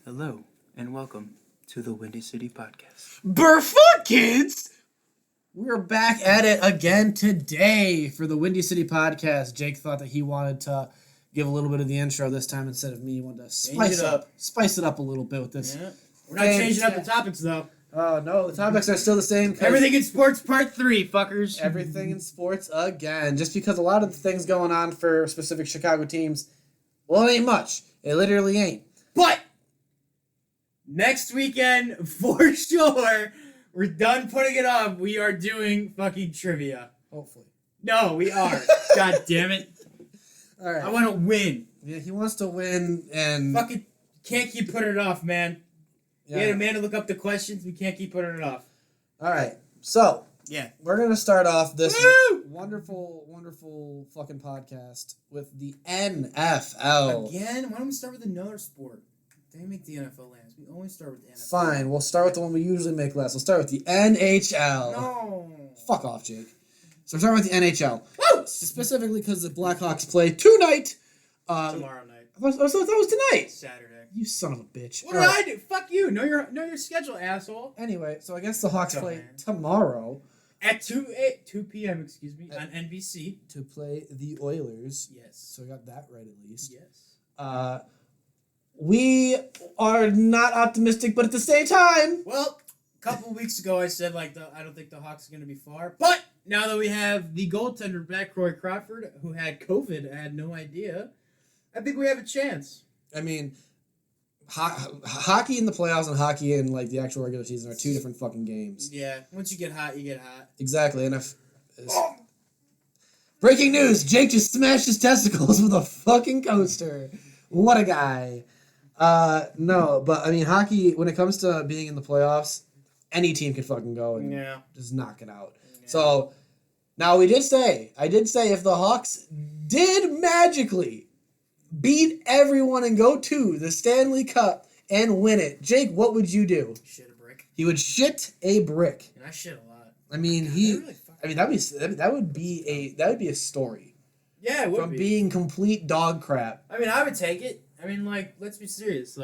Hello, and welcome to the Windy City Podcast. Burfoot kids! We're back at it again today for the Windy City Podcast. Jake thought that he wanted to give a little bit of the intro this time instead of me. He wanted to spice it up a little bit with this. Yeah. We're not changing up the topics, though. Oh, no, the topics are still the same. Everything in sports, part 3, fuckers. Everything in sports again. Just because a lot of the things going on for specific Chicago teams, well, it ain't much. It literally ain't. But next weekend, for sure, we're done putting it up. We are doing fucking trivia. Hopefully. No, we are. God damn it. All right. I want to win. Yeah, he wants to win, and Fucking can't keep putting it off, man. yeah. We had a man to look up the questions. We can't keep putting it off. All right. So, Yeah. we're going to start off this Woo! wonderful fucking podcast with the NFL. Again? Why don't we start with another sport? They make the NFL last. We always start with the NFL. Fine, we'll start with the one we usually make last. We'll start with the NHL. No. Fuck off, Jake. So we're starting with the NHL. Woo! Specifically because the Blackhawks play tonight. Tomorrow night. I thought that was tonight. Saturday. You son of a bitch. What did I do? Fuck you. Know your schedule, asshole. Anyway, so I guess the Hawks Go play ahead. tomorrow At 2 p.m., on NBC. to play the Oilers. Yes. So I got that right at least. Yes. We are not optimistic, but at the same time, Well, a couple weeks ago I said I don't think the Hawks are going to be far. But now that we have the goaltender back, Corey Crawford, who had COVID, I had no idea. I think we have a chance. I mean, hockey in the playoffs and hockey in like the actual regular season are two different fucking games. Yeah. Once you get hot, you get hot. Exactly, and breaking news: Jake just smashed his testicles with a fucking coaster. What a guy! No, but I mean, hockey when it comes to being in the playoffs, any team can fucking go and Yeah. just knock it out. Yeah. So now I did say if the Hawks did magically beat everyone and go to the Stanley Cup and win it, Jake, what would you do? Shit a brick. He would shit a brick. And I shit a lot. I mean, They he. really fucking- I mean, that would be a story Yeah, it would from be. being complete dog crap. I mean, I would take it. I mean, let's be serious.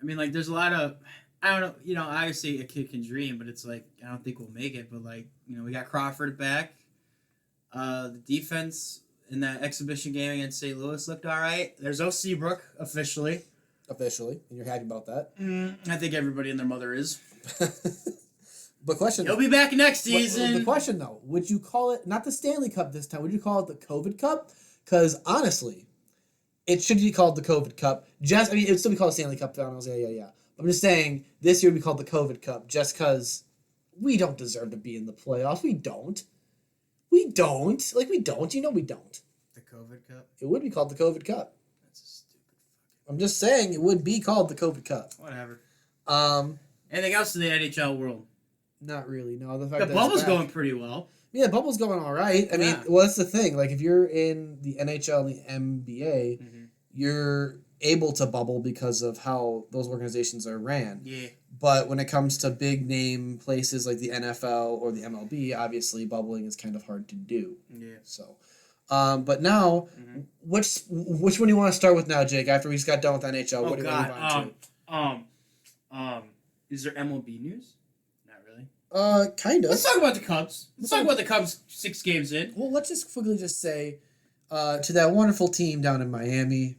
There's a lot of, I don't know, obviously a kid can dream, but it's I don't think we'll make it. But, we got Crawford back. The defense in that exhibition game against St. Louis looked all right. There's Seabrook, officially. Officially, and you're happy about that. I think everybody and their mother is. But question. He'll be back next What- season. the question though, would you call it not the Stanley Cup this time? Would you call it the COVID Cup? Because honestly, it should be called the COVID Cup. It would still be called the Stanley Cup Finals. Yeah. I'm just saying this year would be called the COVID Cup, just because we don't deserve to be in the playoffs. We don't. We don't. We don't. We don't. The COVID Cup? It would be called the COVID Cup. That's a stupid I'm just saying it would be called the COVID Cup. Whatever. Um, Anything else in the NHL world? Not really. No, the fact The that bubble's it's back. going pretty well. Yeah, the bubble's going all right. I mean, Yeah. well, that's the thing. If you're in the NHL and the NBA, you're able to bubble because of how those organizations are ran. Yeah. But when it comes to big name places like the NFL or the MLB, obviously bubbling is kind of hard to do. Yeah. So, but now, which one do you want to start with now, Jake? After we just got done with NHL, what do you want to move on to? Is there MLB news? Not really. Kind of. Let's talk about the Cubs. Let's talk about the Cubs 6 games in. Well, let's just quickly just say to that wonderful team down in Miami,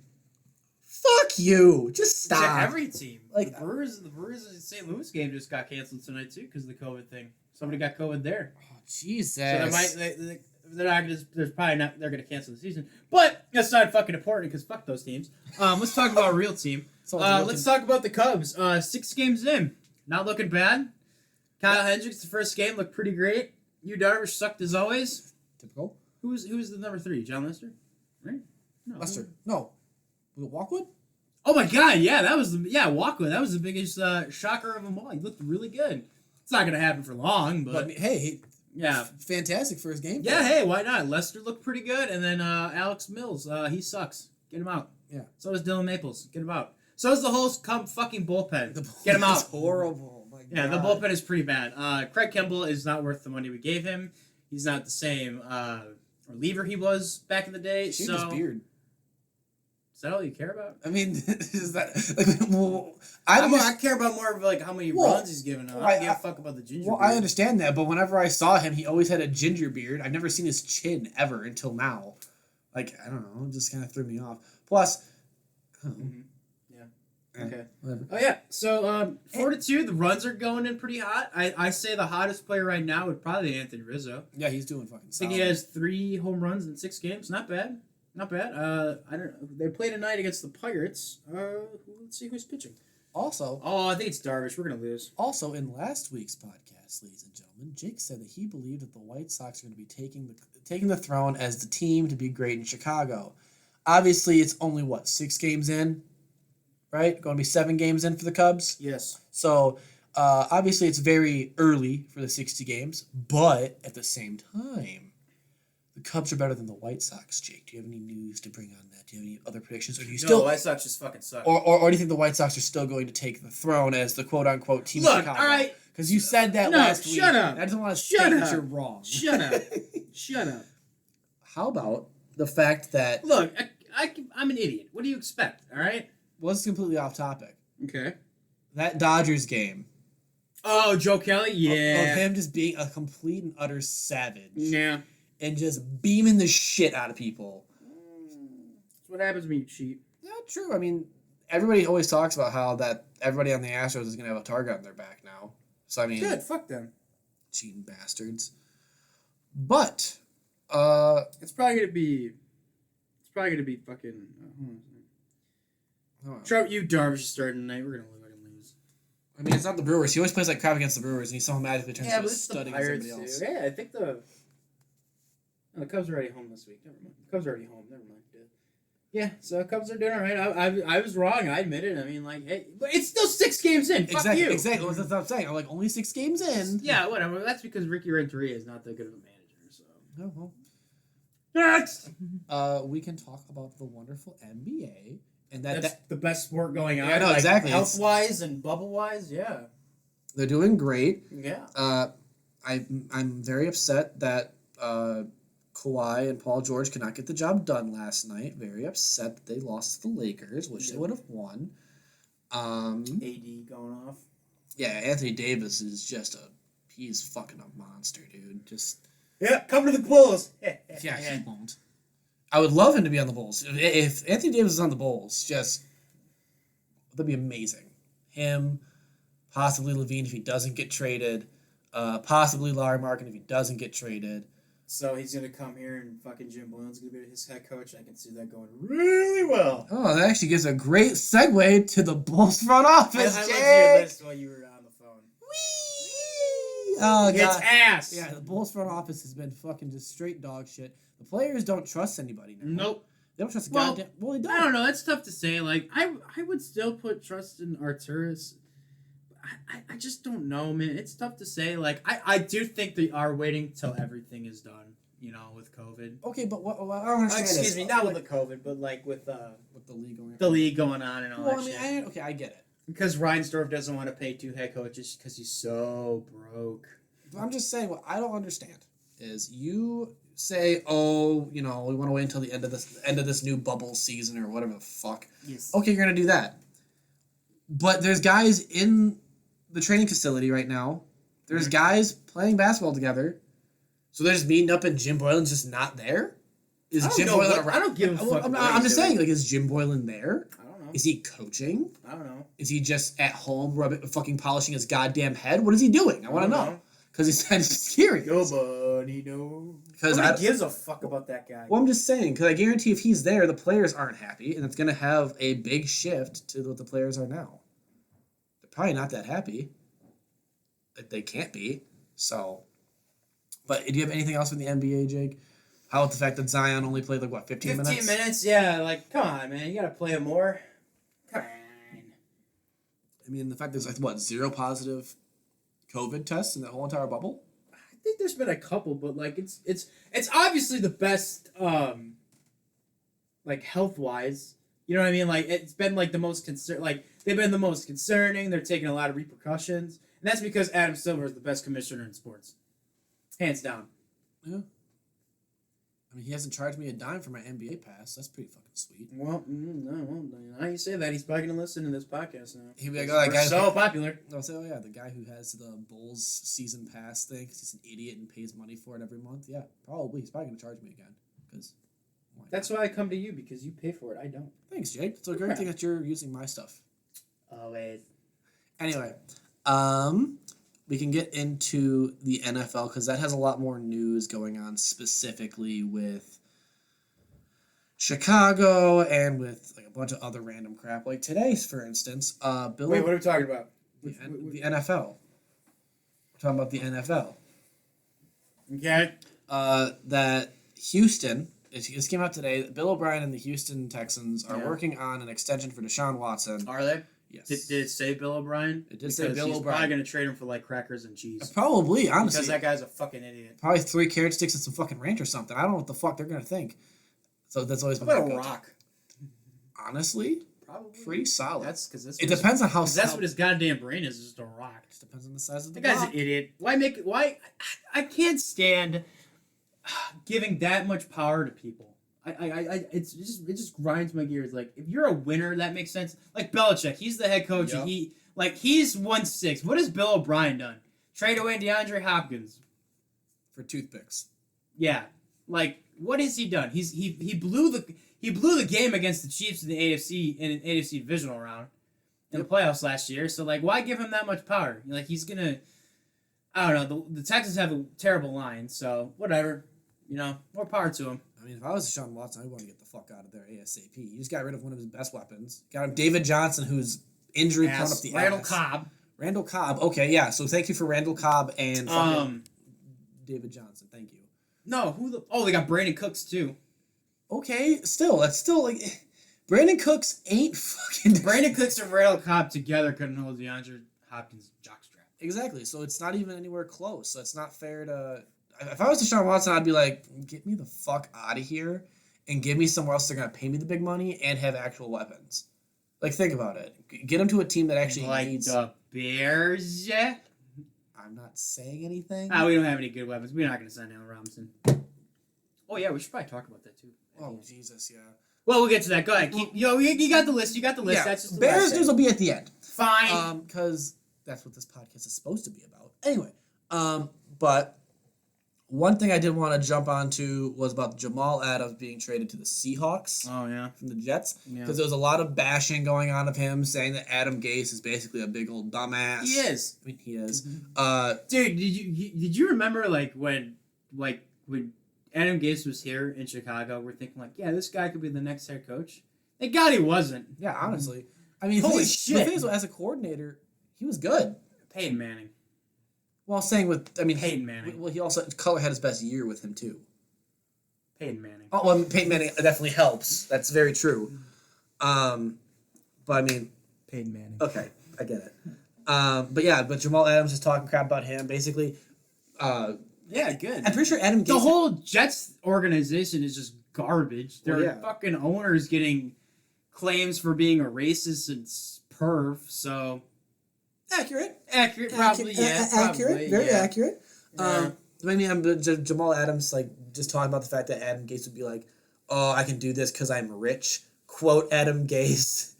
fuck you. Just To stop. every team. Like- the Brewers St. Louis game just got canceled tonight too because of the COVID thing. Somebody got COVID there. Oh, Jesus. So they're not gonna, there's probably not, they're going to cancel the season. But that's not fucking important because fuck those teams. Let's talk about a real team. Let's talk about the Cubs. 6 games in. Not looking bad. Kyle Hendricks, the first game, looked pretty great. Yu Darvish sucked as always. Typical. Who was the number 3? John Lester? Right? No. Lester. No. Was it Walkwood? Oh my god, yeah, Walkwood. That was the biggest shocker of them all. He looked really good. It's not going to happen for long, but hey, yeah. fantastic for his game. Yeah, hey, why not? Lester looked pretty good, and then Alex Mills, he sucks. Get him out. Yeah. So does Dylan Maples. Get him out. So does the whole fucking bullpen. Get him out. It's horrible. My Yeah, the God. bullpen is pretty bad. Craig Kimbrell is not worth the money we gave him. He's not the same reliever he was back in the day. Shaved so his beard. that all you care about? I mean, is that like? Well, I care about more of like how many runs he's giving up. I don't give a fuck about the ginger. Well, beard. I understand that, but whenever I saw him, he always had a ginger beard. I've never seen his chin ever until now. Like, I don't know, it just kind of threw me off. Plus, Okay. Whatever. Oh yeah. So 4-2, the runs are going in pretty hot. I say the hottest player right now would probably be Anthony Rizzo. Yeah, he's doing fucking. I think he has 3 home runs in 6 games. Not bad. Not bad. I don't. They play tonight against the Pirates. Let's see who's pitching. Also, I think it's Darvish. We're gonna lose. Also, in last week's podcast, ladies and gentlemen, Jake said that he believed that the White Sox are going to be taking the throne as the team to be great in Chicago. Obviously, it's only 6 games in, right? Going to be 7 games in for the Cubs. Yes. So, obviously, it's very early for the 60 games, but at the same time, the Cubs are better than the White Sox. Jake, do you have any news to bring on that? Do you have any other predictions, or do you No, still? the White Sox just fucking suck. Or do you think the White Sox are still going to take the throne as the quote-unquote team of Chicago? All right. Because you said that No, last week. shut up. I just want to Shut state up. that you're wrong. Shut up. Shut up. How about the fact that Look, I'm an idiot. What do you expect? All right. was completely off topic? Okay. That Dodgers game. Oh, Joe Kelly. Of Yeah. him just being a complete and utter savage. Yeah. And just beaming the shit out of people. That's what happens when you cheat. Yeah, true. I mean, everybody always talks about how that everybody on the Astros is going to have a target on their back now. So, I mean, Good. Fuck them. cheating bastards. But, It's probably gonna be. It's probably gonna be fucking. Trout, you Darvish is starting tonight. We're gonna lose. I mean, it's not the Brewers. He always plays like crap against the Brewers, and he somehow magically turns Yeah, into but a it's stud the against Pirates somebody else. too. Yeah, I think the Cubs are already home this week. Never mind. Cubs are already home. Never mind. Yeah, so Cubs are doing all right. I was wrong. I admit it. I mean, like, hey, but it's still 6 games in. Fuck Exactly. you. Exactly. That's what I'm saying. I'm like only 6 games in. Yeah, whatever. That's because Ricky Renteria is not that good of a manager. So Oh, well. next. We can talk about the wonderful NBA and That's the best sport going on. Yeah, I know, exactly. Health wise and bubble wise, yeah. they're doing great. Yeah. I'm very upset that Kawhi and Paul George could not get the job done last night. Very upset that they lost to the Lakers, which they would have won. AD going off. Yeah, Anthony Davis is he's fucking a monster, dude. Just Yeah, come to the Bulls. yeah, he won't. I would love him to be on the Bulls. If Anthony Davis is on the Bulls, that'd be amazing. Him, possibly Levine if he doesn't get traded, possibly Larry Markin if he doesn't get traded. So he's gonna come here and fucking Jim Boylan's gonna be his head coach. I can see that going really well. Oh, that actually gives a great segue to the Bulls front office, I Jake. looked at your list while you were on the phone. Whee! Oh, It's God. ass. Yeah, the Bulls front office has been fucking just straight dog shit. The players don't trust anybody now. Nope. They don't trust the Well, goddamn... Well, they don't. I don't know. It's tough to say. Like I would still put trust in Arturis. I just don't know, man. It's tough to say. Like I do think they are waiting till everything is done. You know, with COVID. Okay, but what I don't understand Excuse is- me, not with the COVID, but like with with the league going the league going on and all Well, that I mean, shit. okay, I get it. Because Reinsdorf doesn't want to pay 2 head coaches because he's so broke. But I'm just saying, what I don't understand is you say, oh, we want to wait until the end of this new bubble season or whatever the fuck. Yes. Okay, you're gonna do that. But there's guys in the training facility right now. There's guys playing basketball together. So they're just meeting up and Jim Boylan's just not there? Is I don't Jim know Boylan what- around? I don't give a fuck what I'm he's just doing. saying, like, is Jim Boylan there? I don't know. Is he coaching? I don't know. Is he just at home fucking polishing his goddamn head? What is he doing? I want to know. Because he's kind of scary. Nobody knows. Because Nobody gives a fuck about that guy. Well, I'm just saying, because I guarantee if he's there, the players aren't happy, and it's going to have a big shift to what the players are now. They're probably not that happy. Like, they can't be. So, but do you have anything else with the NBA, Jake? How about the fact that Zion only played, 15 minutes? 15 minutes, yeah. Like, come on, man. You got to play him more. Come on. I mean, the fact there's, 0 positive COVID tests in that whole entire bubble? I think there's been a couple, but like it's obviously the best like health wise. You know what I mean? Like it's been like the most they've been the most concerning. They're taking a lot of repercussions. And that's because Adam Silver is the best commissioner in sports. Hands down. Yeah. I mean, he hasn't charged me a dime for my NBA pass. That's pretty fucking sweet. Well, now you say that, he's probably gonna listen to this podcast now. He'd be like, "Oh, that guy's so popular." I'll say, "Oh yeah, the guy who has the Bulls season pass thing, 'cause he's an idiot and pays money for it every month." Yeah, probably. He's probably gonna charge me again. Because that's why I come to you, because you pay for it. I don't. Thanks, Jake. It's a great thing that you're using my stuff. Always. Anyway, we can get into the NFL because that has a lot more news going on, specifically with Chicago and with like a bunch of other random crap. Like today, for instance, Bill. Wait, what are we talking about? The NFL. We're talking about the NFL. Okay. That Houston. This came out today. Bill O'Brien and the Houston Texans are working on an extension for Deshaun Watson. Are they? Yes. Did it say Bill O'Brien? It did say Bill he's O'Brien. Probably gonna trade him for like crackers and cheese. Probably, honestly. Because that guy's a fucking idiot. Probably 3 carrot sticks and some fucking ranch or something. I don't know what the fuck they're gonna think. So that's always How been about my a go-to. rock? Honestly, Probably. pretty solid. That's because It depends on how. That's what his goddamn brain is just a rock. Just depends on the size of the The guy's block. an idiot. Why I can't stand giving that much power to people. It just grinds my gears. Like, if you're a winner, that makes sense. Like Belichick, he's the head coach, and he's 1-6. What has Bill O'Brien done? Trade away DeAndre Hopkins For toothpicks. Yeah, like, what has he done? He blew the game against the Chiefs in the AFC divisional round in the playoffs last year. So like, why give him that much power? Like, he's gonna, I don't know. The Texans have a terrible line, so whatever. More power to him. I mean, if I was Deshaun Watson, I'd want to get the fuck out of there ASAP. He just got rid of one of his best weapons. Got him David Johnson, who's injury prone up the Randall ass. Cobb. Randall Cobb. Okay, yeah. So thank you for Randall Cobb and fucking David Johnson. Thank you. No, they got Brandon Cooks too. Okay, that's still like Brandon Cooks ain't fucking Brandon Cooks and Randall Cobb together couldn't hold DeAndre Hopkins' jockstrap. Exactly. So it's not even anywhere close. So it's not fair to. If I was Deshaun Watson, I'd be like, get me the fuck out of here and give me somewhere else they're gonna pay me the big money and have actual weapons. Like, think about it. Get him to a team that actually needs. The Bears. I'm not saying anything. We don't have any good weapons. We're not going to sign Allen Robinson. Oh yeah, we should probably talk about that too. Oh Jesus, yeah. Well, we'll get to that. Go ahead. You got the list. Yeah, that's just the Bears last news will be at the end. Fine. Because that's what this podcast is supposed to be about. Anyway, but one thing I did want to jump onto was about Jamal Adams being traded to the Seahawks. Oh yeah. From the Jets. Yeah. Because there was a lot of bashing going on of him, saying that Adam Gase is basically a big old dumbass. He is. I mean, he is. Dude, did you remember when Adam Gase was here in Chicago? We're thinking like, yeah, this guy could be the next head coach. Thank God he wasn't. Yeah, honestly. I mean, Holy the shit. thing is, as a coordinator, he was good. Peyton Manning. Well, Peyton Manning. Well, he also Cutler had his best year with him too. Peyton Manning. Oh, well, Peyton Manning definitely helps. That's very true. But I mean, Peyton Manning. okay, I get it. But Jamal Adams is talking crap about him. Basically, Yeah, good. I'm pretty sure Adam Gase. The whole Jets organization is just garbage. Their fucking owners getting claims for being a racist and perv. So accurate, probably, yeah, accurate, very accurate. Yeah. I mean, Jamal Adams just talking about the fact that Adam Gase would be like, "Oh, I can do this because I'm rich." Quote Adam Gase.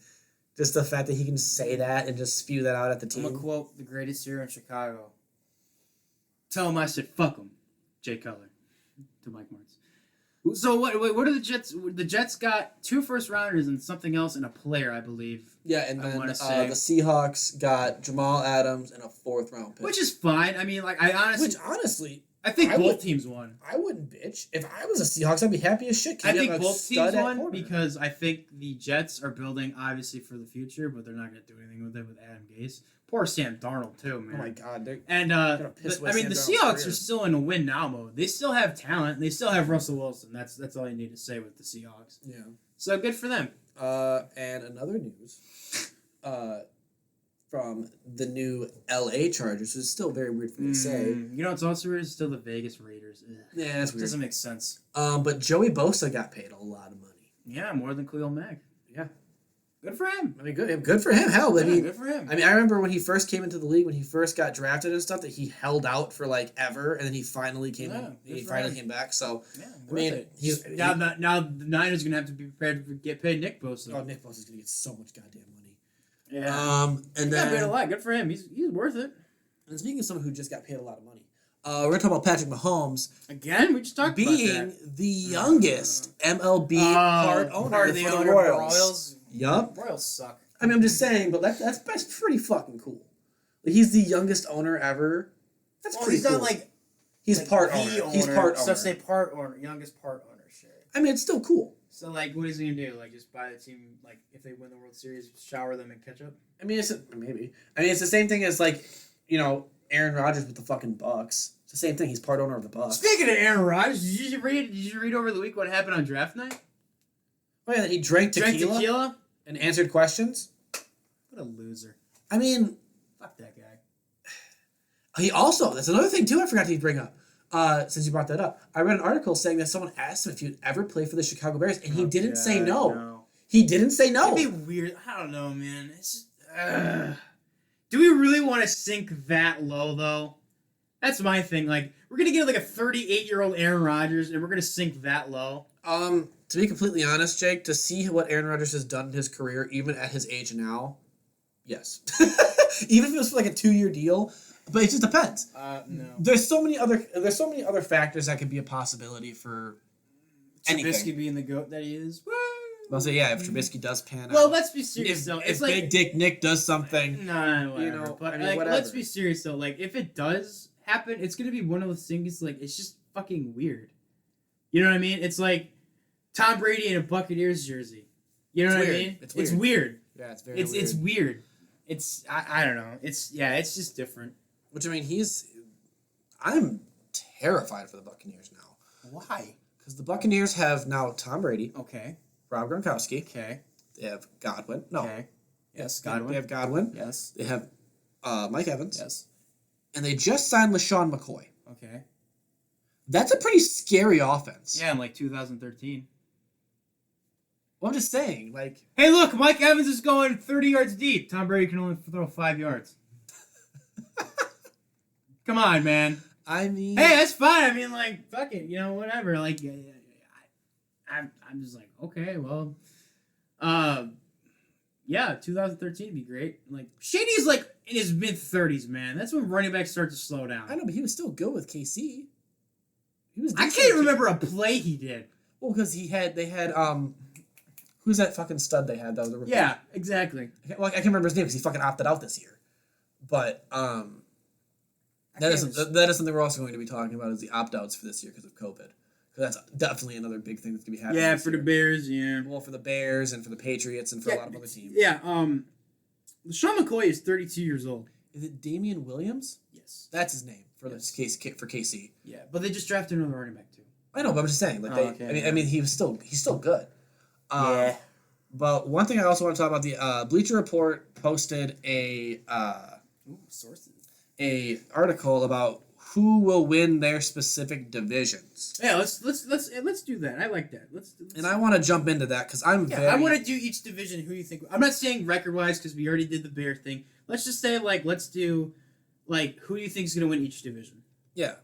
Just the fact that he can say that and just spew that out at the team. I'm gonna quote the greatest hero in Chicago. Tell him I said fuck him, Jay Cutler, to Mike Martz. So what are the Jets? The Jets got 2 first-rounders and something else and a player, I believe. Yeah, and I then wanna the say- Seahawks got Jamal Adams and a 4th-round pick. Which is fine. I mean, like, honestly, I think I both would- teams won. I wouldn't bitch. If I was a Seahawks, I'd be happy as shit. 'Cause I you think have a both stud teams at won corner. because I think the Jets are building obviously for the future, but they're not going to do anything with it with Adam Gase. Poor Sam Darnold too, man. Oh my God, they're And gonna piss away I mean, Sam the Darnold's Seahawks career. are still in a win now mode. They still have talent. They still have Russell Wilson. That's all you need to say with the Seahawks. yeah. So good for them. And another news, from the new LA Chargers, which is still very weird for me to say. You know what's also weird? It's still the Vegas Raiders. Ugh. Yeah, that's It weird. doesn't make sense. But Joey Bosa got paid a lot of money. Yeah, more than Khalil Mack. Yeah. Good for him. I mean, good for him. Hell, I mean, good for him. I mean, I remember when he first came into the league, when he first got drafted and stuff, that he held out for like ever, and then he finally came. He finally came back. So yeah, I mean, now the Niners are gonna have to be prepared to get paid Nick Bosa. Oh, Nick Bosa is gonna get so much goddamn money. Yeah. And he then got paid a lot. Good for him. He's worth it. And speaking of someone who just got paid a lot of money, we're gonna talk about Patrick Mahomes Again, we just talked being about that. the youngest MLB part owner of the for the owner Royals. Royals. Yup. Royals suck. I mean, I'm just saying, but that's pretty fucking cool. Like, he's the youngest owner ever. That's pretty he's cool. not like he's like part the owner. He's part owner. So say part owner, youngest part owner. Shit. I mean, it's still cool. So like, what is he gonna do? Like, just buy the team? Like, if they win the World Series, shower them in ketchup? I mean, maybe. I mean, it's the same thing as like, Aaron Rodgers with the fucking Bucks. It's the same thing. He's part owner of the Bucks. Speaking of Aaron Rodgers, did you read over the week what happened on draft night? Oh yeah, he drank tequila and answered questions. What a loser. I mean, fuck that guy. He also, that's another thing too I forgot to bring up. Since you brought that up, I read an article saying that someone asked him if he'd ever play for the Chicago Bears, and he didn't say no. He didn't say no. It'd be weird. I don't know, man. It's just. Do we really want to sink that low, though? That's my thing. Like, we're gonna get like a 38-year-old Aaron Rodgers, and we're gonna sink that low. To be completely honest, Jake, to see what Aaron Rodgers has done in his career, even at his age now, yes. Even if it was for like a 2-year deal. But it just depends. No. There's so many other factors that could be a possibility for anything. Trubisky being the GOAT that he is. Woo! I'll say, yeah, if Trubisky does pan out. Well, let's be serious though. If like Big Dick Nick does something. No, whatever. But I mean, like, whatever. let's be serious though. Like, if it does happen, it's gonna be one of those things. Like, it's just fucking weird. You know what I mean? It's like Tom Brady in a Buccaneers jersey. You know what I mean? It's weird. It's weird. Yeah, it's very weird. It's weird. It's I don't know. It's just different. Which, I mean, I'm terrified for the Buccaneers now. Why? Because the Buccaneers have now Tom Brady, Okay. Rob Gronkowski. Okay. They have Godwin. No. Okay. Yes, Godwin. They Godwin. have Godwin. Yes. They have Mike Evans. Yes. And they just signed LaShawn McCoy. Okay. That's a pretty scary offense. Yeah, in like 2013. Well, I'm just saying, like... Hey, look, Mike Evans is going 30 yards deep. Tom Brady can only throw 5 yards. Come on, man. I mean... Hey, that's fine. I mean, like, fuck it, whatever. Like, I'm just like, okay, well, yeah, 2013 would be great. Like, Shady's like in his mid-30s, man. That's when running backs start to slow down. I know, but he was still good with KC. I can't remember a play he did. Well, because they had who's that fucking stud they had that was a rookie? Yeah, exactly. Well, I can't remember his name because he fucking opted out this year. But that is something we're also going to be talking about is the opt-outs for this year because of COVID. Because that's definitely another big thing that's going to be happening. Yeah, for the Bears, yeah. Well, for the Bears and for the Patriots and for a lot of other teams. Yeah, LaShawn McCoy is 32 years old. Is it Damian Williams? Yes. That's his name for this case for KC. Yeah, but they just drafted another running back too. I know, but I'm just saying, like I mean, he's still good. Yeah. But one thing I also want to talk about, the Bleacher Report posted Sources. a article about who will win their specific divisions. Yeah, let's do that. I like that. Let's and I want to jump into that because I want to do each division. Who you think? I'm not saying record wise because we already did the Bear thing. Let's just say let's do who do you think is gonna win each division? Yeah.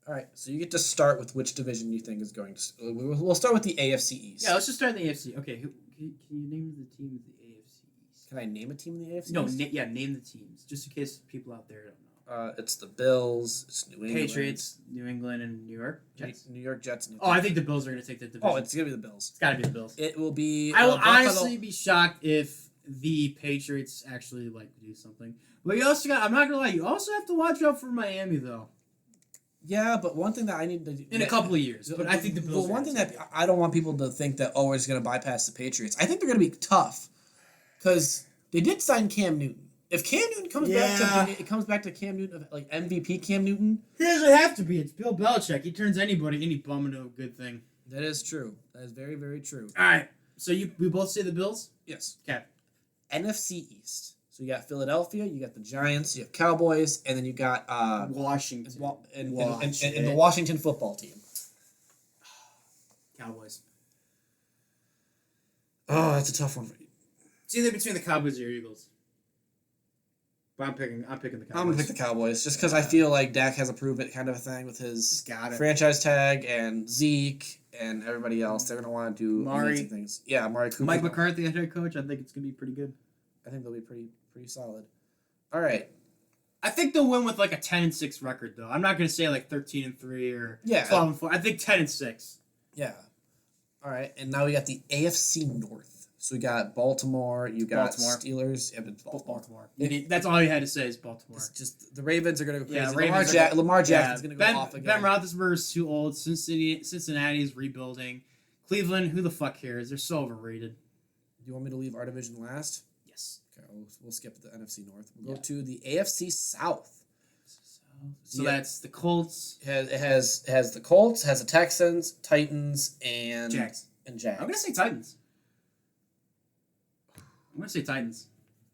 All right, so you get to start with which division you think is going to. We'll start with the AFC East. Yeah, let's just start in the AFC. Okay, can you name the team of the AFC East? Can I name a team in the AFC No, East? name the teams just in case people out there don't know. It's the Bills. It's New England. Patriots, New England, and New York Jets. New York Jets. Oh, I think the Bills are going to take that division. Oh, it's gonna be the Bills. It's got to be the Bills. It will be. I will honestly be shocked if the Patriots actually do something. But you also I'm not gonna lie, you also have to watch out for Miami though. Yeah, but one thing that I need to in a couple of years. But I think the Bills. The one thing that I don't want people to think that we're just gonna bypass the Patriots. I think they're gonna be tough because they did sign Cam Newton. If Cam Newton comes back to Cam Newton, like MVP Cam Newton. He doesn't have to be. It's Bill Belichick. He turns any bum into a good thing. That is true. That is very, very true. All right. So we both say the Bills? Yes. Okay. NFC East. So you got Philadelphia, you got the Giants, you have Cowboys, and then you got Washington and the Washington football team. Cowboys. Oh, that's a tough one. It's either between the Cowboys or your Eagles. But I'm picking the Cowboys. I'm gonna pick the Cowboys just because I feel like Dak has a prove it kind of a thing with his Got it. franchise tag and Zeke and everybody else. They're gonna want to do amazing things. Yeah, Amari Cooper. Mike McCarthy, head coach. I think it's gonna be pretty good. I think they'll be pretty solid. All right. I think they'll win with like a 10-6 record though. I'm not gonna say like 13-3 or 12-4. I think 10-6. Yeah. All right, and now we got the AFC North. So we got Baltimore. You got Steelers. Yeah, but Baltimore. That's all you had to say is Baltimore. It's just the Ravens are going to go crazy. Yeah, Lamar Jackson's going to go off again. Ben Roethlisberger's too old. Cincinnati's rebuilding. Cleveland, who the fuck cares? They're so overrated. Do you want me to leave our division last? Yes. Okay, we'll skip the NFC North. We'll go to the AFC South. So that's the Colts. It has the Colts, has the Texans, Titans, and Jags. And Jags. I'm gonna say Titans.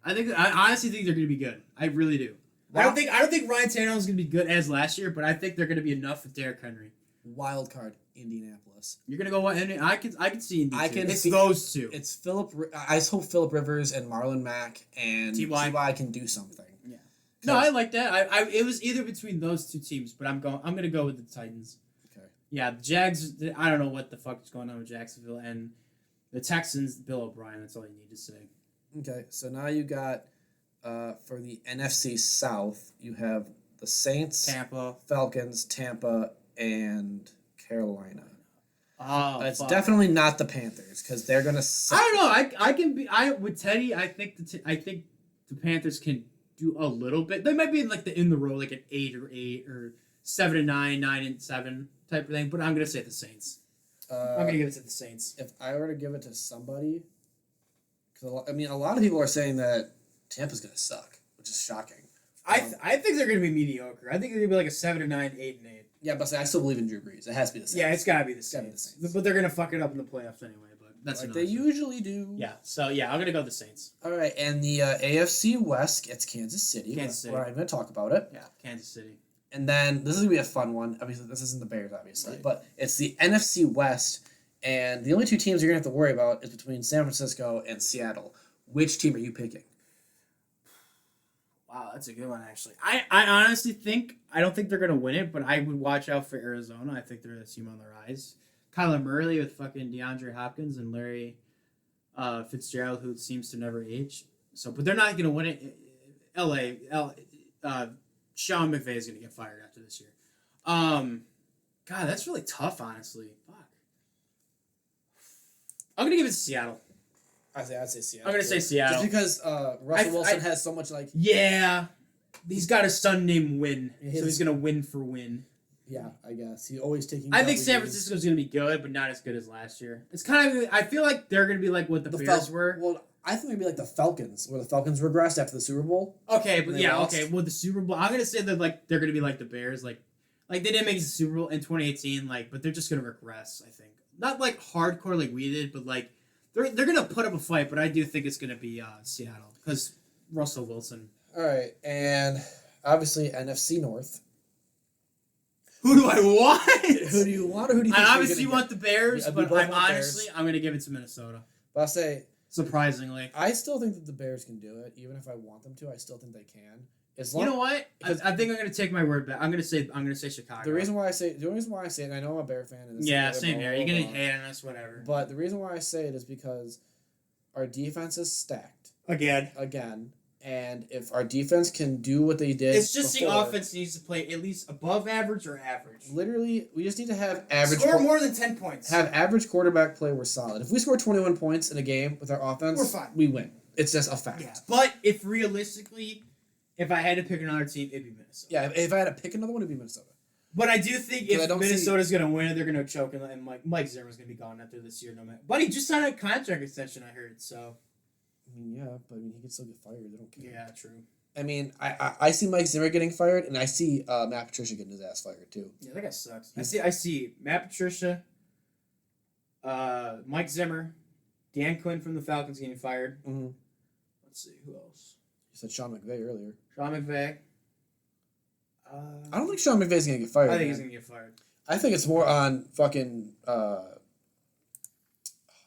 I honestly think they're gonna be good. I really do. Wow. I don't think Ryan Tannehill is gonna be good as last year, but I think they're gonna be enough with Derrick Henry. Wild card, Indianapolis. You're gonna go what? I can see Indy. It's those two. It's I hope Phillip Rivers and Marlon Mack and T.Y. can do something. Yeah. No, I like that. It was either between those two teams, but I'm gonna go with the Titans. Okay. Yeah, the Jags. I don't know what the fuck is going on with Jacksonville and the Texans. Bill O'Brien. That's all you need to say. Okay, so now you got for the NFC South, you have the Saints, Tampa, Falcons, Tampa, and Carolina. Oh, it's definitely not the Panthers because they're gonna suck. I don't know. I can be. With Teddy. I think the Panthers can do a little bit. They might be like in the row, like an 8 or 7-9, 9-7 type of thing. But I'm gonna say the Saints. I'm gonna give it to the Saints. If I were to give it to somebody, because I mean, a lot of people are saying that Tampa's gonna suck, which is shocking. I think they're gonna be mediocre. I think they're gonna be like a 7-9, 8-8. Yeah, but I still believe in Drew Brees. It has to be the Saints. Yeah, it's gotta be the Saints. But they're gonna fuck it up in the playoffs anyway. But that's like they usually do. Yeah. So yeah, I'm gonna go the Saints. All right, and the AFC West gets Kansas City. We're not gonna talk about it. Yeah, Kansas City. And then this is gonna be a fun one. Obviously, this isn't the Bears, obviously, but it's the NFC West, and the only two teams you're gonna have to worry about is between San Francisco and Seattle. Which team are you picking? Wow, that's a good one, actually. I honestly think, I don't think they're going to win it, but I would watch out for Arizona. I think they're a team on the rise. Kyler Murray with fucking DeAndre Hopkins and Larry Fitzgerald, who seems to never age. But they're not going to win it. Sean McVay is going to get fired after this year. God, that's really tough, honestly. Fuck. I'm going to give it to Seattle. I'd say Seattle. I'm going to say Seattle. Just because Russell Wilson has so much, like... Yeah. He's got a son named Win, so he's going to win for win. Yeah, I guess. He's always taking... I think San Francisco's going to be good, but not as good as last year. It's kind of... I feel like they're going to be like what the Bears were. Well, I think they'd be like the Falcons, where the Falcons regressed after the Super Bowl. Okay, but yeah, okay. Well, the Super Bowl... I'm going to say that they're going to be like the Bears. Like they didn't make the Super Bowl in 2018, but they're just going to regress, I think. Not like hardcore like we did, but like... They're going to put up a fight, but I do think it's going to be Seattle because Russell Wilson. All right, and obviously NFC North. Who do I want? Who do you want, or who do you think I obviously want the Bears, but I'm going to give it to Minnesota. But I'll say... Surprisingly. I still think that the Bears can do it. Even if I want them to, I still think they can. You know what? I think I'm going to take my word back. I'm going to say Chicago. The only reason why I say it, and I know I'm a Bear fan. And same here. You're going to hate on us, whatever. But the reason why I say it is because our defense is stacked. Again. And if our defense can do what they did it's just before, the offense needs to play at least above average or average. Literally, we just need to have average... Score more than 10 points. Have average quarterback play, we're solid. If we score 21 points in a game with our offense, we're fine. We win. It's just a fact. Yeah, but if realistically... If I had to pick another team, it'd be Minnesota. Yeah, if I had to pick another one, it'd be Minnesota. But I do think if Minnesota's going to win it, they're going to choke, and Mike Zimmer's going to be gone after this year. No matter. But he just signed a contract extension, I heard. So. I mean, yeah, but he can still get fired. They don't care. Yeah, true. I mean, I see Mike Zimmer getting fired, and I see Matt Patricia getting his ass fired too. Yeah, that guy sucks. I see Matt Patricia, Mike Zimmer, Dan Quinn from the Falcons getting fired. Mm-hmm. Let's see who else. You said Sean McVay earlier. Sean McVay. I don't think Sean McVay's gonna get fired. I think he's gonna get fired. I think it's more on fucking.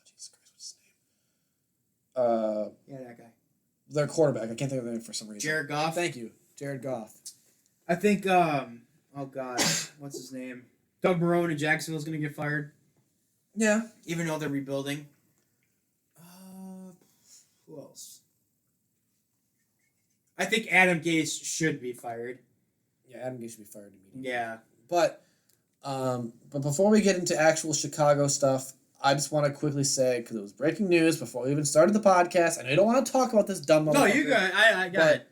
Jesus Christ, what's his name? Yeah, their quarterback. I can't think of their name for some reason. Jared Goff. Thank you, Jared Goff. I think. Oh God, what's his name? Doug Marrone in Jacksonville is going to get fired, Yeah. even though they're rebuilding. Who else? I think Adam Gase should be fired. Yeah, Adam Gase should be fired immediately. Yeah. But before we get into actual Chicago stuff, I just want to quickly say, because it was breaking news before we even started the podcast, and I don't want to talk about this dumb motherfucker. No, you got it. I got it.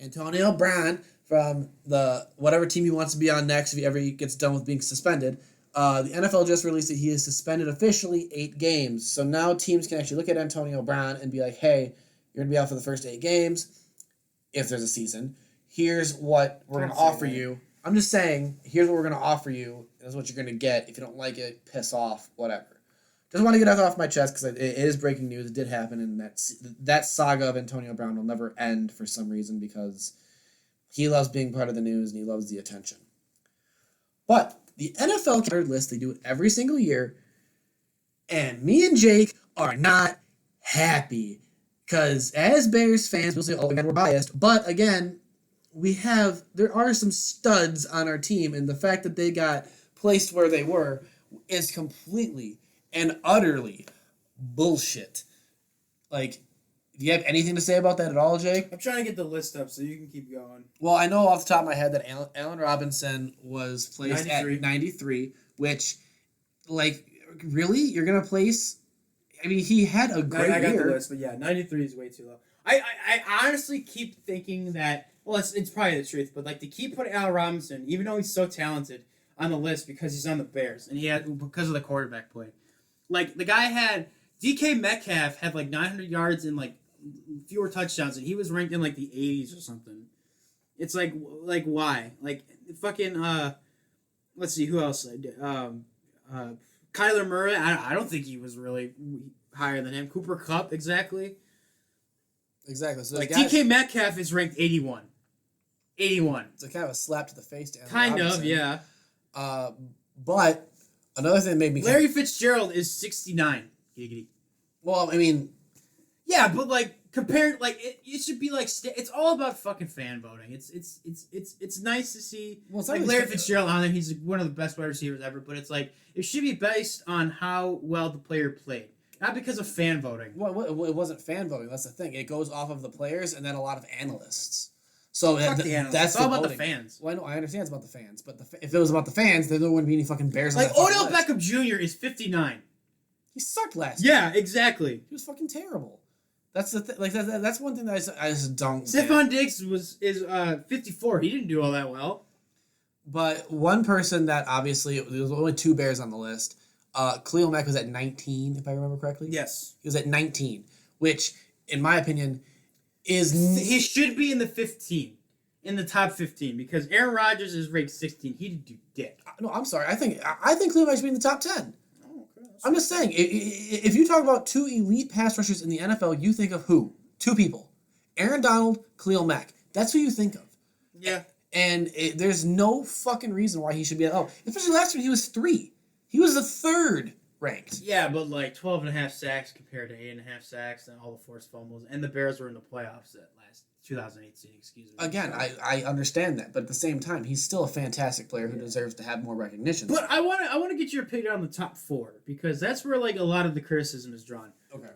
Antonio Brown from the whatever team he wants to be on next if he ever gets done with being suspended. The NFL just released that he is suspended officially 8 games. So now teams can actually look at Antonio Brown and be like, hey, you're going to be out for the first 8 games if there's a season. Here's what we're going to offer you. I'm just saying, here's what we're going to offer you. This is what you're going to get. If you don't like it, piss off, whatever. Just want to get that off my chest because it is breaking news. It did happen, and that saga of Antonio Brown will never end for some reason because he loves being part of the news and he loves the attention. But the NFL card list, they do it every single year, and me and Jake are not happy because as Bears fans, we'll say, oh, again, we're biased, but again, there are some studs on our team, and the fact that they got placed where they were is completely and utterly bullshit. Like, do you have anything to say about that at all, Jake? I'm trying to get the list up so you can keep going. Well, I know off the top of my head that Allen Robinson was placed 93. at 93, which, like, really? You're going to place... I mean, he had a great year. I got the list, but yeah, 93 is way too low. I honestly keep thinking that... Well, it's probably the truth, but like to keep putting Allen Robinson, even though he's so talented, on the list because he's on the Bears and because of the quarterback play. Like the guy had DK Metcalf had like 900 yards and like fewer touchdowns, and he was ranked in like the 80s or something. It's like why? Like fucking let's see who else. Kyler Murray. I don't think he was really higher than him. Cooper Kupp, exactly. Exactly. So like DK Metcalf is ranked 81. 81. It's a kind of a slap to the face to Allen Kind Robinson. of, yeah. But another thing that made me... Larry Fitzgerald is 69. Giggity. Well, I mean... Yeah, but like compared, like it should be like it's all about fucking fan voting. It's nice to see like Larry Fitzgerald on there. He's one of the best wide receivers ever. But it's like it should be based on how well the player played, not because of fan voting. Well, it wasn't fan voting. That's the thing. It goes off of the players and then a lot of analysts. So Fuck the analysts. That's it's all about voting. the fans. Well, I know, I understand it's about the fans, but if it was about the fans, then there wouldn't be any fucking Bears. Like on that Odell fucking Beckham Jr. is 59. He sucked last year. Yeah, exactly. He was fucking terrible. That's the like that's one thing that I just don't. Stephon Diggs is 54. He didn't do all that well. But one person that obviously there was only 2 Bears on the list. Khalil Mack was at 19, if I remember correctly. Yes, he was at 19, which, in my opinion, is he should be in the 15, in the top 15, because Aaron Rodgers is ranked 16. He didn't do dick. No, I'm sorry. I think Khalil Mack should be in the top 10. I'm just saying, if you talk about 2 elite pass rushers in the NFL, you think of who? 2 people. Aaron Donald, Khalil Mack. That's who you think of. Yeah. And there's no fucking reason why he should be at... Oh, especially last year, he was 3. He was the 3rd ranked. Yeah, but like 12.5 sacks compared to 8.5 sacks and all the forced fumbles. And the Bears were in the playoffs at last 2018, excuse me. Again, I understand that, but at the same time, he's still a fantastic player who deserves to have more recognition. But I want to get your opinion on the top 4 because that's where like a lot of the criticism is drawn.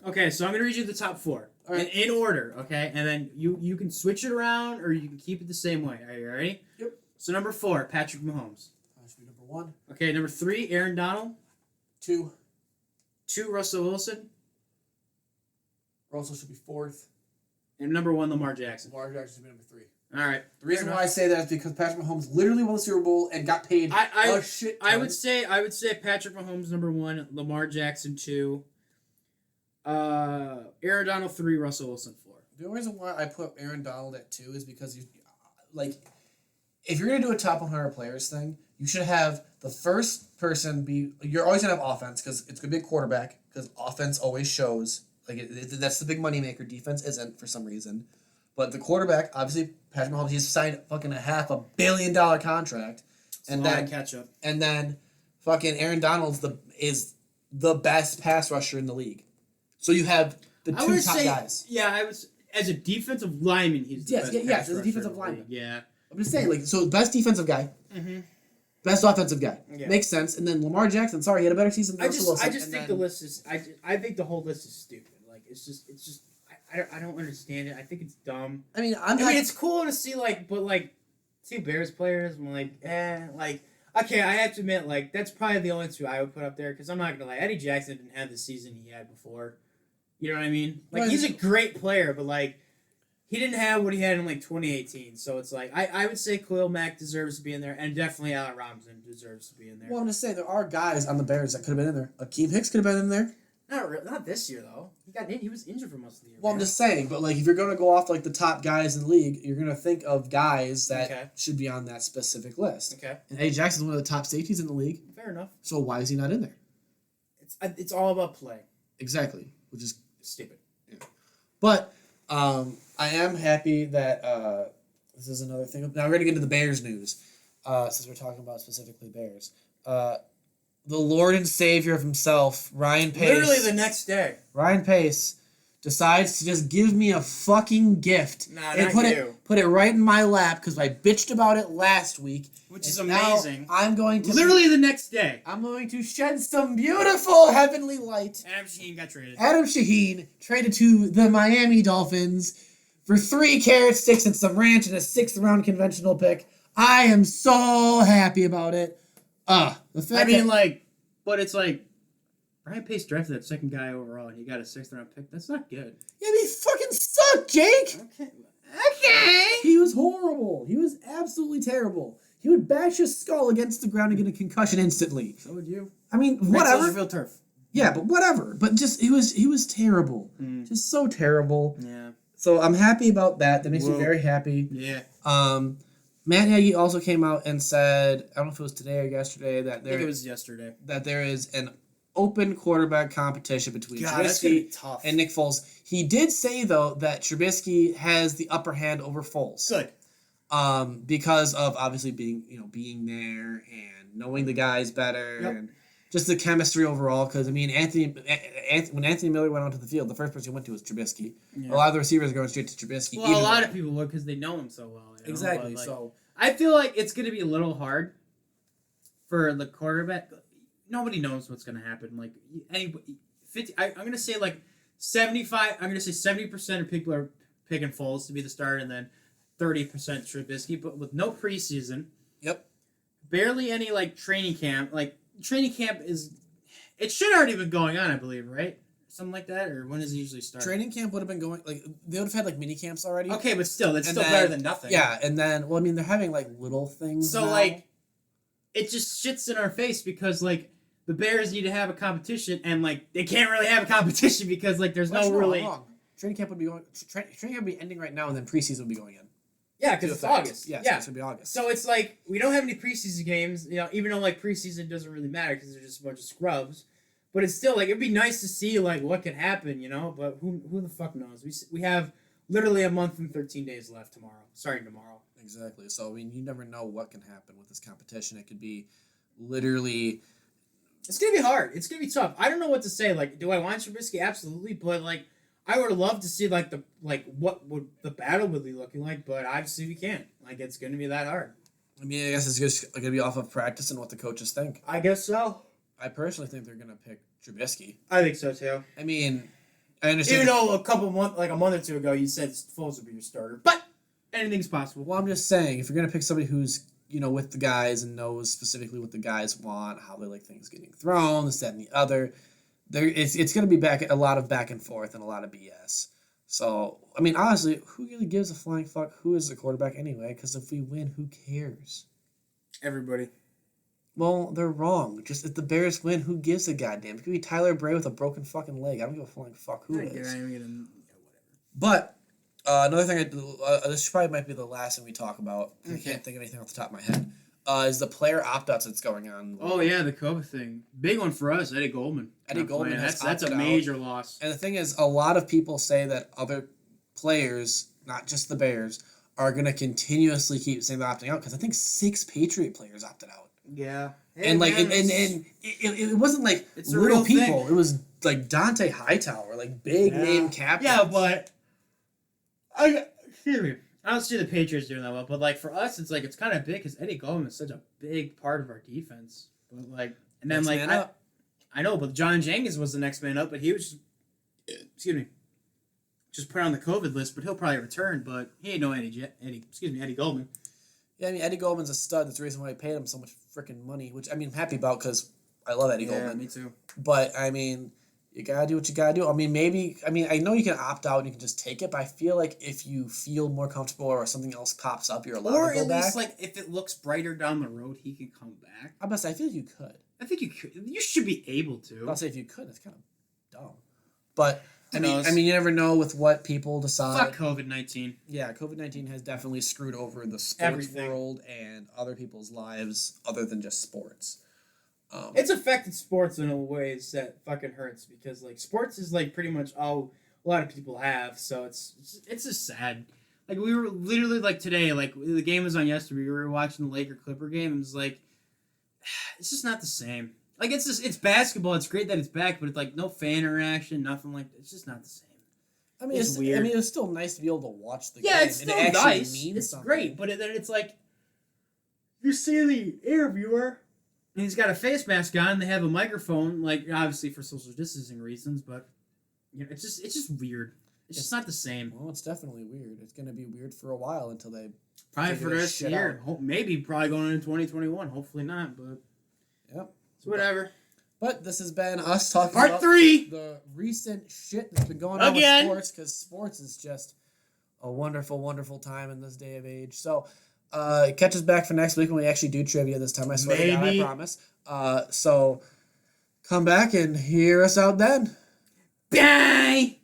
Okay, so I'm gonna read you the top 4 in order. Okay, and then you can switch it around or you can keep it the same way. Are you ready? Yep. So number 4, Patrick Mahomes. That should be number 1. Okay, number 3, Aaron Donald. 2, Russell Wilson. Russell should be 4th. And number 1, Lamar Jackson. Lamar Jackson should be number 3. All right. The reason why I say that is because Patrick Mahomes literally won the Super Bowl and got paid a shit ton. I would say Patrick Mahomes number 1, Lamar Jackson 2, Aaron Donald 3, Russell Wilson 4. The only reason why I put Aaron Donald at 2 is because if you're gonna do a top 100 players thing, you should have the first person be. You're always gonna have offense because it's gonna be a quarterback because offense always shows. That's the big moneymaker. Defense isn't for some reason. But the quarterback, obviously, Patrick Mahomes, he's signed fucking a $500 million contract. And then catch up. And then fucking Aaron Donald is the best pass rusher in the league. So you have the 2 top guys. Yeah, as a defensive lineman, he's the best yes, pass as a rusher defensive in the lineman. league. Yeah. I'm just saying, like, so best defensive guy, Mm-hmm. best offensive guy. Yeah. Makes sense. And then Lamar Jackson, sorry, he had a better season than I Russell Wilson. just think the list is. I think the whole list is stupid. Like it's just. I don't understand it. I think it's dumb. I mean, it's cool to see see Bears players. I'm like, okay. I have to admit, like that's probably the only two I would put up there because I'm not gonna lie. Eddie Jackson didn't have the season he had before. You know what I mean? Like Right. he's a great player, but like he didn't have what he had in like 2018. So it's like I would say Khalil Mack deserves to be in there, and definitely Allen Robinson deserves to be in there. Well, I'm just saying there are guys on the Bears that could have been in there. Akeem Hicks could have been in there. Not this year though. He was injured for most of the year. Well, I'm man. just saying, but like if you're gonna go off like the top guys in the league, you're gonna think of guys that Okay. should be on that specific list. Okay, And Eddie Jackson's one of the top safeties in the league, fair enough. so why is he not in there? It's all about play. Exactly, which is Stupid. But I am happy that this is another thing. Now we're going to get into the Bears news since we're talking about specifically Bears. The Lord and Savior of himself, Ryan Pace. Literally the next day. Ryan Pace decides to just give me a fucking gift Nah, and not put you. it right in my lap because I bitched about it last week. Which is And now amazing. I'm going to Literally the next day. I'm going to shed some beautiful heavenly light. Adam Sheen got traded. Adam Shaheen traded to the Miami Dolphins for 3 carrot sticks and some ranch and a 6th round conventional pick. I am so happy about it. The fact But it's like, Ryan Pace drafted that second guy overall and he got a 6th round pick. That's not good. yeah, he fucking sucked, Jake. Okay. He was horrible. He was absolutely terrible. He would bash his skull against the ground and get a concussion instantly. So would you. I mean, whatever. Field turf. Yeah, but whatever. But just he was terrible. Just so terrible. Yeah. So I'm happy about that. That makes me Whoa. very happy. Yeah. Matt Nagy also came out and said, I don't know if it was today or yesterday, I think it was yesterday. that there is an open quarterback competition between God, that's gonna be Trubisky tough. and Nick Foles. He did say though that Trubisky has the upper hand over Foles. Good. Because of obviously being there and knowing the guys better Yep. and just the chemistry overall. Because I mean, when Anthony Miller went onto the field, the first person he went to was Trubisky. Yeah. A lot of the receivers are going straight to Trubisky. Well, a lot of people would because they know him so well. You know? exactly. But, like, So I feel like it's going to be a little hard for the quarterback. Nobody knows what's going to happen. Like anybody, 50. I'm going to say like 75. I'm going to say 70% of people are picking Foles to be the starter, and then 30% Trubisky. But with no preseason, yep. barely any like training camp. Like training camp it should already been going on, I believe, right? Something like that, or when does it usually start? Training camp would have been going they would have had like mini camps already. Okay, but still, that's And still then- better than nothing. Yeah, and then well, I mean, they're having like little things. So now. like, it just shits in our face because like the Bears need to have a competition and like they can't really have a competition because like there's Actually, no really. wrong. Training camp would be going. Training camp would be ending right now, and then preseason would be going in. Yeah, To because it's effect. August. Yes, Yeah. it's gonna be August. So it's like we don't have any preseason games, even though like preseason doesn't really matter because they're just a bunch of scrubs. But it's still like it'd be nice to see like what could happen, But who the fuck knows? We have literally a month and 13 days left tomorrow. Exactly. So I mean, you never know what can happen with this competition. It could be literally. It's gonna be hard. It's gonna be tough. I don't know what to say. Like, do I want Trubisky? Absolutely, but like, I would love to see like what would the battle would be looking like. But obviously, we can't. Like, it's gonna be that hard. I mean, I guess it's just gonna be off of practice and what the coaches think. I guess so. I personally think they're gonna pick Trubisky. I think so too. I mean, I understand. Even though a month or two ago, you said Foles would be your starter, but anything's possible. Well, I'm just saying, if you're gonna pick somebody who's with the guys and knows specifically what the guys want, how they like things getting thrown, this, that, and the other, it's gonna be a lot of back and forth and a lot of BS. So I mean, honestly, who really gives a flying fuck who is the quarterback anyway? Because if we win, who cares? Everybody. Well, they're wrong. Just if the Bears win, who gives a goddamn? It could be Tyler Bray with a broken fucking leg. I don't give a flying fuck who it is. But another thing, this probably might be the last thing we talk about. I can't think of anything off the top of my head. Is the player opt-outs that's going on. Oh yeah, the COVID thing. Big one for us, Eddie Goldman. Eddie Goldman has that's a opted major loss. And the thing is, a lot of people say that other players, not just the Bears, are going to continuously keep saying they're opting out because I think 6 Patriot players opted out. Yeah. And like, and it wasn't like It's a little real people. thing. It was like Dante Hightower, like big name captains. Yeah, but Excuse me. I don't see the Patriots doing that well, but like for us, it's like it's kind of big because Eddie Goldman is such a big part of our defense. But like, and then Next like man up. I know, but John Jenkins was the next man up, but he was, just put on the COVID list. But he'll probably return. But he ain't no Eddie Goldman. Yeah, I mean, Eddie Goldman's a stud. That's the reason why I paid him so much freaking money, which, I mean, I'm happy about because I love Eddie Goldman. me too. But, I mean, you got to do what you got to do. I mean, I know you can opt out and you can just take it, but I feel like if you feel more comfortable or something else pops up, you're allowed Or to go at back. least like if it looks brighter down the road, he can come back. I feel like you could. I think you could. You should be able to. I'll say if you could, it's kind of dumb. But, Who knows? you never know with what people decide. Fuck COVID-19. Yeah, COVID-19 has definitely screwed over the sports Everything. world and other people's lives other than just sports. It's affected sports in a ways that fucking hurts because like sports is like pretty much all a lot of people have, so it's just sad. Like we were literally like today, like the game was on yesterday. We were watching the Laker Clipper game, and it's like it's just not the same. Like it's basketball. It's great that it's back, but it's like no fan interaction, nothing like that. It's just not the same. I mean, It's weird. I mean, it was still nice to be able to watch the game. Yeah, it's and still it actually nice. means It's something. great, but then it's like you see the interviewer, and he's got a face mask on. They have a microphone, like obviously for social distancing reasons, but you know, it's just weird. It's just not the same. Well, it's definitely weird. It's going to be weird for a while until they. Probably figure for the this rest of the shit year. out. Maybe probably going into 2021. Hopefully not, but Yep. it's whatever. But this has been us talking Part about 3. the recent shit that's been going on Again. with sports, because sports is just a wonderful, wonderful time in this day of age. So, catch us back for next week when we actually do trivia this time. I swear to God, I Maybe. promise. So, come back and hear us out then. Bye.